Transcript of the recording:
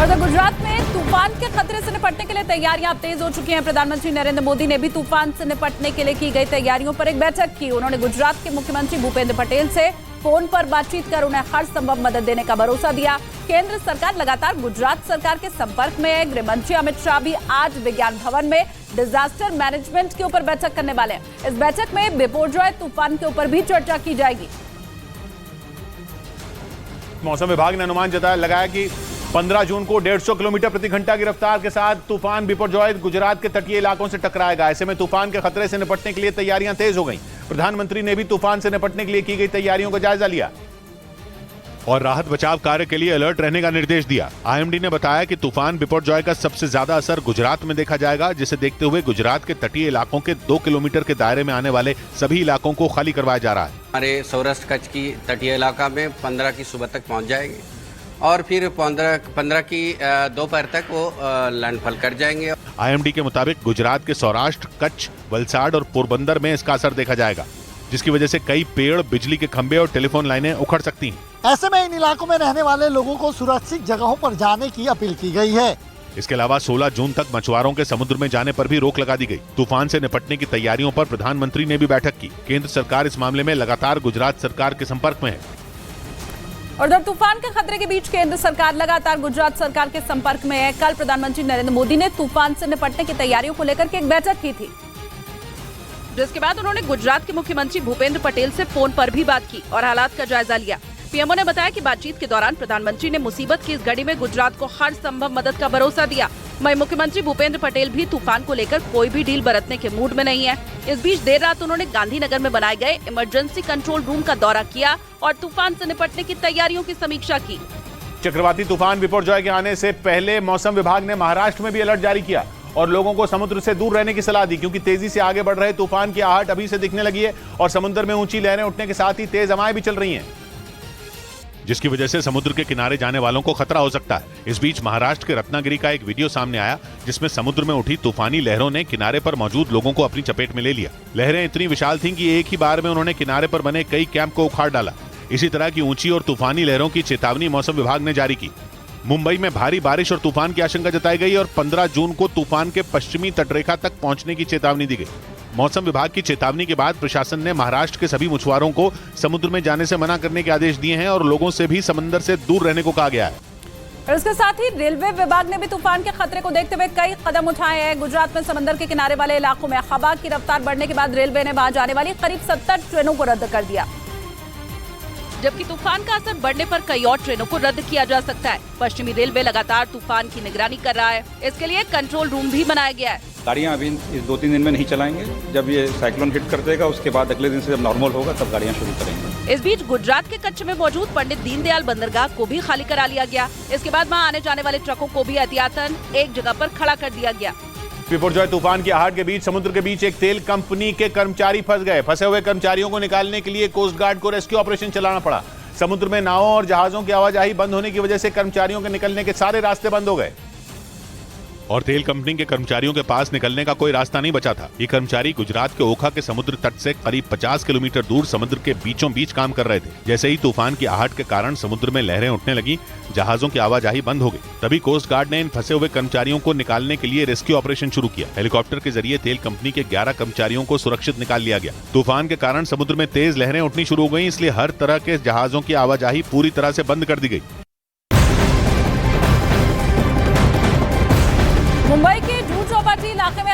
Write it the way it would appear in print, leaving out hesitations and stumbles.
और गुजरात में तूफान के खतरे से निपटने के लिए तैयारियां अब तेज हो चुकी हैं। प्रधानमंत्री नरेंद्र मोदी ने भी तूफान से निपटने के लिए की गई तैयारियों पर एक बैठक की। उन्होंने गुजरात के मुख्यमंत्री भूपेंद्र पटेल से फोन पर बातचीत कर उन्हें हर संभव मदद देने का भरोसा दिया। केंद्र सरकार लगातार गुजरात सरकार के संपर्क में है। गृह मंत्री अमित शाह भी आज विज्ञान भवन में डिजास्टर मैनेजमेंट के ऊपर बैठक करने वाले हैं। इस बैठक में बिपोरजॉय तूफान के ऊपर भी चर्चा की जाएगी। मौसम विभाग ने अनुमान लगाया कि 15 जून को 150 किलोमीटर प्रति घंटा की रफ्तार के साथ तूफान बिपोरजॉय गुजरात के तटीय इलाकों से टकराएगा। ऐसे में तूफान के खतरे से निपटने के लिए तैयारियां तेज हो गई। प्रधानमंत्री ने भी तूफान से निपटने के लिए की गई तैयारियों का जायजा लिया और राहत बचाव कार्य के लिए अलर्ट रहने का निर्देश दिया। आईएमडी ने बताया कि तूफान बिपोरजॉय का सबसे ज्यादा असर गुजरात में देखा जाएगा, जिसे देखते हुए गुजरात के तटीय इलाकों के 2 किलोमीटर के दायरे में आने वाले सभी इलाकों को खाली करवाया जा रहा है। हमारे सौराष्ट्र कच्छ की तटीय इलाका में 15 की सुबह तक पहुंच जाएंगे और फिर 15 की दोपहर तक वो लैंडफॉल कर जाएंगे। आईएमडी के मुताबिक गुजरात के सौराष्ट्र, कच्छ, वलसाड और पोरबंदर में इसका असर देखा जाएगा, जिसकी वजह से कई पेड़, बिजली के खंभे और टेलीफोन लाइनें उखड़ सकती हैं। ऐसे में इन इलाकों में रहने वाले लोगों को सुरक्षित जगहों पर जाने की अपील की गई है। इसके अलावा 16 जून तक मछुआरों के समुद्र में जाने पर भी रोक लगा दी गई। तूफान से निपटने की तैयारियों पर प्रधानमंत्री ने भी बैठक की। केंद्र सरकार इस मामले में लगातार गुजरात सरकार के संपर्क में है। उधर तूफान के खतरे के बीच केंद्र सरकार लगातार गुजरात सरकार के संपर्क में है। कल प्रधानमंत्री नरेंद्र मोदी ने तूफान से निपटने की तैयारियों को लेकर के एक बैठक की थी, जिसके बाद उन्होंने गुजरात के मुख्यमंत्री भूपेंद्र पटेल से फोन पर भी बात की और हालात का जायजा लिया। पीएमओ ने बताया कि बातचीत के दौरान प्रधानमंत्री ने मुसीबत की इस घड़ी में गुजरात को हर संभव मदद का भरोसा दिया। वहीं मुख्यमंत्री भूपेंद्र पटेल भी तूफान को लेकर कोई भी डील बरतने के मूड में नहीं है। इस बीच देर रात उन्होंने गांधीनगर में बनाए गए इमरजेंसी कंट्रोल रूम का दौरा किया और तूफान से निपटने की तैयारियों की समीक्षा की। चक्रवाती तूफान बिपोरजॉय के आने से पहले मौसम विभाग ने महाराष्ट्र में भी अलर्ट जारी किया और लोगों को समुद्र से दूर रहने की सलाह दी, क्योंकि तेजी से आगे बढ़ रहे तूफान की आहट अभी से दिखने लगी है और समुद्र में ऊंची लहरें उठने के साथ ही तेज हवाएं भी चल रही हैं, जिसकी वजह से समुद्र के किनारे जाने वालों को खतरा हो सकता है। इस बीच महाराष्ट्र के रत्नागिरी का एक वीडियो सामने आया, जिसमें समुद्र में उठी तूफानी लहरों ने किनारे पर मौजूद लोगों को अपनी चपेट में ले लिया। लहरें इतनी विशाल थीं कि एक ही बार में उन्होंने किनारे पर बने कई कैंप को उखाड़ डाला। इसी तरह की ऊंची और तूफानी लहरों की चेतावनी मौसम विभाग ने जारी की। मुंबई में भारी बारिश और तूफान की आशंका जताई गई और 15 जून को तूफान के पश्चिमी तटरेखा तक पहुंचने की चेतावनी दी गई। मौसम विभाग की चेतावनी के बाद प्रशासन ने महाराष्ट्र के सभी मछुआरों को समुद्र में जाने से मना करने के आदेश दिए हैं और लोगों से भी समंदर से दूर रहने को कहा गया है। और इसके साथ ही रेलवे विभाग ने भी तूफान के खतरे को देखते हुए कई कदम उठाए हैं। गुजरात में समंदर के किनारे वाले इलाकों में हवा की रफ्तार बढ़ने के बाद रेलवे ने वहां जाने वाली करीब 70 ट्रेनों को रद्द कर दिया, जबकि तूफान का असर बढ़ने पर कई और ट्रेनों को रद्द किया जा सकता है। पश्चिमी रेलवे लगातार तूफान की निगरानी कर रहा है। इसके लिए कंट्रोल रूम भी बनाया गया है। गाड़ियां अभी इस 2-3 दिन में नहीं चलाएंगे। जब ये साइक्लोन हिट कर देगा उसके बाद अगले दिन से जब नॉर्मल होगा तब गाड़ियां शुरू करेंगे। इस बीच गुजरात के कच्छ में मौजूद पंडित दीनदयाल बंदरगाह को भी खाली करा लिया गया। इसके बाद वहां आने जाने वाले ट्रकों को भी एहतियातन एक जगह पर खड़ा कर दिया गया। बिपोरजॉय तूफान की आहट के बीच समुद्र के बीच एक तेल कंपनी के कर्मचारी फंस गए। फंसे हुए कर्मचारियों को निकालने के लिए कोस्ट गार्ड को रेस्क्यू ऑपरेशन चलाना पड़ा। समुद्र में नावों और जहाजों की आवाजाही बंद होने की वजह से कर्मचारियों के निकलने के सारे रास्ते बंद हो गए और तेल कंपनी के कर्मचारियों के पास निकलने का कोई रास्ता नहीं बचा था। ये कर्मचारी गुजरात के ओखा के समुद्र तट से करीब 50 किलोमीटर दूर समुद्र के बीचों बीच काम कर रहे थे। जैसे ही तूफान की आहट के कारण समुद्र में लहरें उठने लगी, जहाजों की आवाजाही बंद हो गई। तभी कोस्ट गार्ड ने इन फंसे हुए कर्मचारियों को निकालने के लिए रेस्क्यू ऑपरेशन शुरू किया। हेलीकॉप्टर के जरिए तेल कंपनी के 11 कर्मचारियों को सुरक्षित निकाल लिया गया। तूफान के कारण समुद्र में तेज लहरें उठनी शुरू हो गई, इसलिए हर तरह के जहाजों की आवाजाही पूरी तरह से बंद कर दी गई। मुंबई के जुहू चौपाटी इलाके में